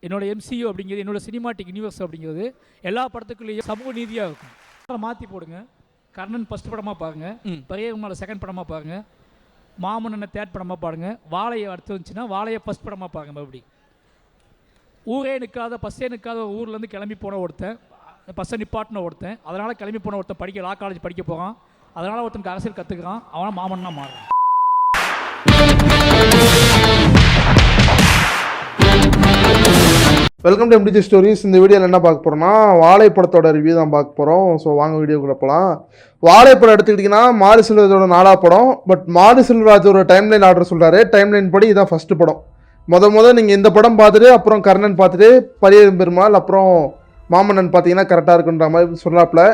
என்னோட MCU அப்படிங்கிறது என்னோட சினிமாட்டிக் யூனிவர்ஸ் அப்படிங்கிறது எல்லா படத்துக்குள்ளேயும் சமூக நீதியாக இருக்கும். மாற்றி போடுங்க. கர்ணன் ஃபஸ்ட் படமாக பாருங்க, பெரியவங்கள செகண்ட் படமாக பாருங்க, மாமன்னனை தேர்ட் படமாக பாருங்க, வாழையை அடுத்து வந்துச்சுன்னா வாழையை ஃபஸ்ட் படமாக பாருங்க. மறுபடி ஊரே நிற்காத பஸ்ஸே நிற்காத ஊர்லேருந்து கிளம்பி போன ஒருத்தன், பஸ்ஸை நிப்பாட்டின ஒருத்தன், அதனால் கிளம்பி போன ஒருத்தன் படிக்க லா காலேஜ் படிக்க போகிறான், அதனால் ஒருத்தனுக்கு அரசியல் கற்றுக்கிறான், அவனை மாமன்னா மாறுறான். Welcome to MDG stories. இந்த வீடியோவில் என்ன பார்க்க போகிறோம்னா வாழை படத்தோட ரிவ்யூ தான் பார்க்க போகிறோம். ஸோ வாங்க வீடியோக்குள்ள போகலாம். வாழை படம் எடுத்துக்கிட்டிங்கன்னா மாரி செல்வராஜோட 4ஆவது படம். பட் மாரி செல்வராஜோட டைம்லைன் ஆர்டர் சொல்கிறாரு. டைம்லைன் படி இதுதான் ஃபஸ்ட்டு படம். முதல் நீங்கள் இந்த படம் பார்த்துட்டு அப்புறம் கர்ணன் பார்த்துட்டு பரியரும் பெருமாள் அப்புறம் மாமன்னன் பார்த்தீங்கன்னா கரெக்டாக இருக்குன்ற மாதிரி சொல்கிறாப்புல.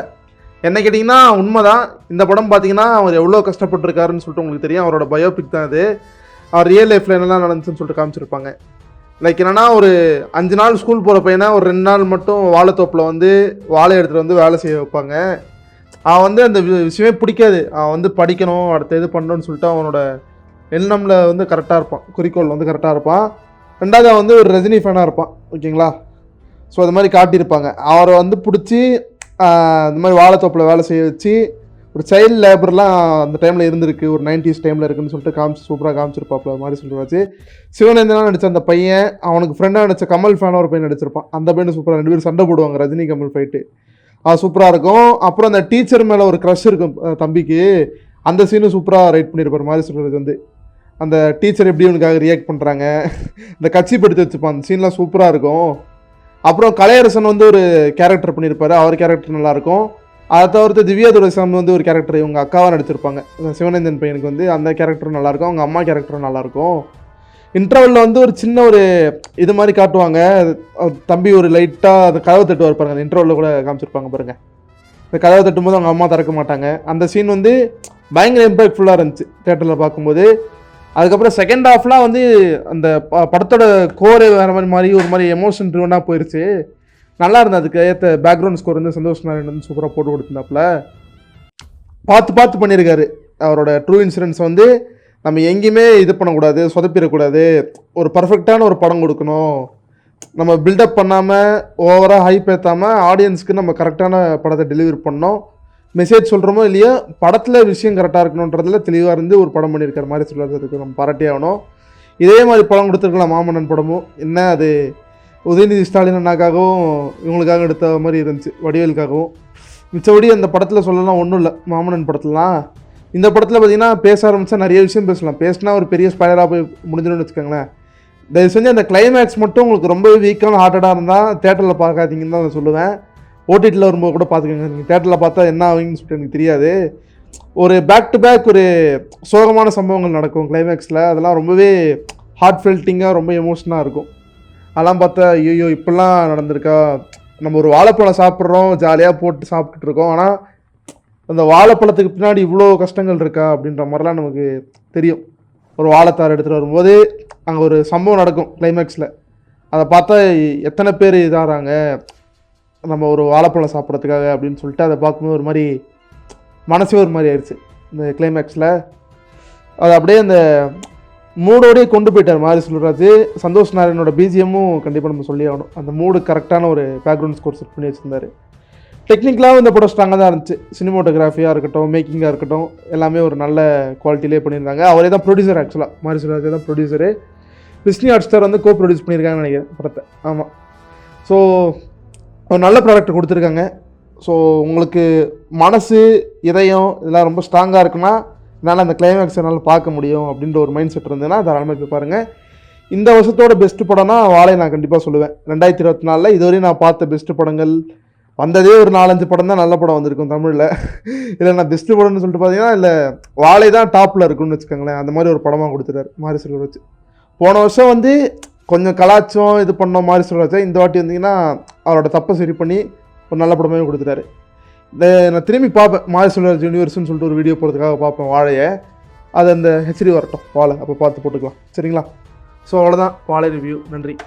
என்ன கேட்டிங்கன்னா உண்மைதான். இந்த படம் பார்த்தீங்கன்னா அவர் எவ்வளோ கஷ்டப்பட்டுருக்காருன்னு சொல்லிட்டு உங்களுக்கு தெரியும். அவரோட பயோபிக் தான் அது. அவர் ரியல் லைஃப்பில் என்னெல்லாம் நடந்துச்சுன்னு சொல்லிட்டு காமிச்சிருப்பாங்க. லைக் என்னென்னா ஒரு 5 நாள் ஸ்கூல் போகிற பையனை ஒரு 2 நாள் மட்டும் வாழைத்தோப்பில் வாழை எடுத்துகிட்டு வேலை செய்ய வைப்பாங்க. அவன் அந்த விஷயமே பிடிக்காது. அவன் படிக்கணும், அடுத்த இது பண்ணணும்னு சொல்லிட்டு அவனோட எண்ணமில் கரெக்டாக இருப்பான், குறிக்கோள் கரெக்டாக இருப்பான். ரெண்டாவது அவன் ஒரு ரஜினி ஃபேனாக இருப்பான். ஓகேங்களா? ஸோ அது மாதிரி காட்டியிருப்பாங்க. அவரை பிடிச்சி இந்த மாதிரி வாழைத்தோப்பில் வேலை செய்ய வச்சு ஒரு சைல்டு லேபர்லாம் அந்த டைமில் இருந்திருக்கு, ஒரு 90s டைமில் இருக்குன்னு சொல்லிட்டு சூப்பராக காமிச்சிருப்பாப்புல மாதிரி சொல்லிடுவாச்சு. சிவனேந்திரனா நடித்த அந்த பையன், அவனுக்கு ஃப்ரெண்டாக நடித்த கமல் ஃபேனாக ஒரு பையன் நடிச்சிருப்பான். அந்த பையன் சூப்பராக 2 பேரும் சண்டை போடுவாங்க, ரஜினி கமல் ஃபைட்டு. அது சூப்பராக இருக்கும். அப்புறம் அந்த டீச்சர் மேலே ஒரு க்ரஷ் இருக்கும் தம்பிக்கு, அந்த சீனும் சூப்பராக ரைட் பண்ணியிருப்பார் மாதிரி சொல்கிறது. அந்த டீச்சர் எப்படி இவனுக்காக ரியாக்ட் பண்ணுறாங்க, இந்த கட்சி படுத்தி வச்சுப்பான், அந்த சீன்லாம் சூப்பராக இருக்கும். அப்புறம் கலையரசன் ஒரு கேரக்டர் பண்ணியிருப்பார், அவர் கேரக்டர் நல்லாயிருக்கும். அதை தவிர்த்து திவ்யா துரைசாமி ஒரு கேரக்டர் இவங்க அக்காவாக நடிச்சிருப்பாங்க. சிவனேந்தன் பையனுக்கு அந்த கேரக்டரும் நல்லாயிருக்கும், அவங்க அம்மா கேரக்டரும் நல்லாயிருக்கும். இன்டர்வலில் ஒரு சின்ன ஒரு இது மாதிரி காட்டுவாங்க. தம்பி ஒரு லைட்டாக அந்த கதவை தட்டுவார் பாருங்க, அந்த இன்டர்வலில் கூட காமிச்சிருப்பாங்க பாருங்கள். இந்த கதவை தட்டும்போது அவங்க அம்மா திறக்க மாட்டாங்க. அந்த சீன் பயங்கர இம்பாக்ட்ஃபுல்லாக இருந்துச்சு தேட்டரில் பார்க்கும்போது. அதுக்கப்புறம் செகண்ட் ஹாஃப்லாம் அந்த படத்தோட கோரே வேறு மாதிரி ஒரு மாதிரி எமோஷன் ட்ரிவனாக போயிடுச்சு. நல்லா இருந்தது. அதுக்கு ஏற்ற பேக்ரவுண்ட் ஸ்கோர் சந்தோஷ் நாராயணன் சூப்பராக போட்டு கொடுத்துருந்தாப்புல. பார்த்து பண்ணியிருக்காரு. அவரோட ட்ரூ இன்சூரன்ஸ் நம்ம எங்கேயுமே இது பண்ணக்கூடாது, சொதப்பிடக்கூடாது, ஒரு பர்ஃபெக்டான ஒரு படம் கொடுக்கணும். நம்ம பில்டப் பண்ணாமல் ஓவராக ஹைப் ஏற்றாமல் ஆடியன்ஸுக்கு நம்ம கரெக்டான படத்தை டெலிவரி பண்ணோம். மெசேஜ் சொல்கிறோமோ இல்லையோ படத்தில் விஷயம் கரெக்டாக இருக்கணுன்றதுல தெளிவாக ஒரு படம் பண்ணியிருக்கிற மாதிரி சொல்கிறதுக்கு நம்ம பாராட்டி ஆகணும். இதே மாதிரி படம் கொடுத்துருக்கலாம் மாமன்னன் படமும். என்ன அது உதயநிதி ஸ்டாலின் அண்ணாக்காகவும் இவங்களுக்காக எடுத்த மாதிரி இருந்துச்சு, வடிவேலுக்காகவும். மிச்சபடி அந்த படத்தில் சொல்லலாம் ஒன்றும் இல்லை. மாமன்னன் படத்துலலாம் இந்த படத்தில் பார்த்திங்கன்னா பேச ஆரம்பித்தா நிறைய விஷயம் பேசலாம். பேசினா ஒரு பெரிய ஸ்பாய்லராக போய் முடிஞ்சிடும்னு வச்சுக்கோங்களேன். தயவு செஞ்சு அந்த கிளைமேக்ஸ் மட்டும் உங்களுக்கு ரொம்ப வீக்கான ஹார்ட்டடாக இருந்தால் தேட்டரில் பார்க்காதீங்கன்னு தான் நான் சொல்லுவேன். ஓடிடியில் வரும்போது கூட பார்த்துக்கோங்க. நீங்கள் தேட்டரில் பார்த்தா என்ன ஆகுங்கன்னு சொல்லிட்டு எனக்கு தெரியாது. ஒரு பேக் டு பேக் ஒரு சோகமான சம்பவங்கள் நடக்கும் கிளைமேக்ஸில். அதெல்லாம் ரொம்பவே ஹார்ட் ஃபெல்ட்டிங்காக ரொம்ப எமோஷனாக இருக்கும். அதெல்லாம் பார்த்தா ஐயோ இப்படிலாம் நடந்திருக்கா, நம்ம ஒரு வாழைப்பழம் சாப்பிட்றோம், ஜாலியாக போட்டு சாப்பிட்டுட்டு இருக்கோம், ஆனால் அந்த வாழைப்பழத்துக்கு பின்னாடி இவ்வளோ கஷ்டங்கள் இருக்கா அப்படின்ற மாதிரிலாம் நமக்கு தெரியும். ஒரு வாழைத்தார் எடுத்துகிட்டு வரும்போது அங்கே ஒரு சம்பவம் நடக்கும் கிளைமேக்ஸில். அதை பார்த்தா எத்தனை பேர் இதாகிறாங்க நம்ம ஒரு வாழைப்பழம் சாப்பிட்றதுக்காக அப்படின்னு சொல்லிட்டு அதை பார்க்கும்போது ஒரு மாதிரி மனசே ஒரு மாதிரி ஆயிடுச்சு இந்த கிளைமேக்ஸில். அது அப்படியே அந்த மூடோடையே கொண்டு போயிட்டார் மாதிரி சொல்கிறாரு. சந்தோஷ் நாராயணோட பிஜிஎம்மும் கண்டிப்பாக நம்ம சொல்லி ஆகணும். அந்த மூடு கரெக்டான ஒரு பேக்ரவுண்ட் ஸ்கோர் செட் பண்ணி வச்சுருந்தார். டெக்னிக்கலாகவும் இந்த படம் ஸ்ட்ராங்காக தான் இருந்துச்சு. சினிமோட்டோகிராஃபியாக இருக்கட்டும், மேக்கிங்காக இருக்கட்டும், எல்லாமே ஒரு நல்ல குவாலிட்டிலே பண்ணியிருந்தாங்க. அவரே தான் ப்ரொடியூசர். ஆக்சுவலாக மாதிரி சொல்கிறாரு தான் ப்ரொடியூசரு. டிஸ்னி ஹாட்ஸ்டார் கோ ப்ரொடியூஸ் பண்ணியிருக்காங்கன்னு நினைக்கிறேன் படத்தை. ஆமாம். ஸோ ஒரு நல்ல ப்ராடக்ட் கொடுத்துருக்காங்க. ஸோ உங்களுக்கு மனசு இதயம் இதெல்லாம் ரொம்ப ஸ்ட்ராங்காக இருக்குன்னா என்னால் அந்த கிளைமேக்ஸ் என்னால் பார்க்க முடியும் அப்படின்ற ஒரு மைண்ட் செட் இருந்ததுன்னா தாராளமாக போய் பாருங்கள். இந்த வருஷத்தோட பெஸ்ட்டு படம்னா வாழை நான் கண்டிப்பாக சொல்லுவேன். 2024 இதுவரையும் நான் பார்த்த பெஸ்ட்டு படங்கள் வந்ததே ஒரு 4-5 படம் தான் நல்ல படம் வந்திருக்கும் தமிழில். இல்லை நான் பெஸ்ட்டு படம்னு சொல்லிட்டு பார்த்தீங்கன்னா இல்லை வாழை தான் டாப்பில் இருக்குன்னு வச்சுக்கோங்களேன். அந்த மாதிரி ஒரு படமாக கொடுத்துட்டாரு மாரி செல்வராஜ். போன வருஷம் கொஞ்சம் கலாச்சம் இது பண்ணோம் மாரி செல்வராஜ். இந்த வாட்டி வந்தீங்கன்னா அவரோட தப்பை சரி பண்ணி ஒரு நல்ல படமே கொடுத்துட்டாரு. நான் திரும்பி பார்ப்பேன் மாரி செல்வராஜ் யூனிவர்ஸ்னு சொல்லிட்டு ஒரு வீடியோ போடுறதுக்காக பார்ப்பேன் வாழையை. அது அந்த HD வரட்டும் வாழை, அப்போ பார்த்து போட்டுக்கலாம். சரிங்களா? ஸோ அவ்வளோதான் வாழை ரிவ்யூ. நன்றி.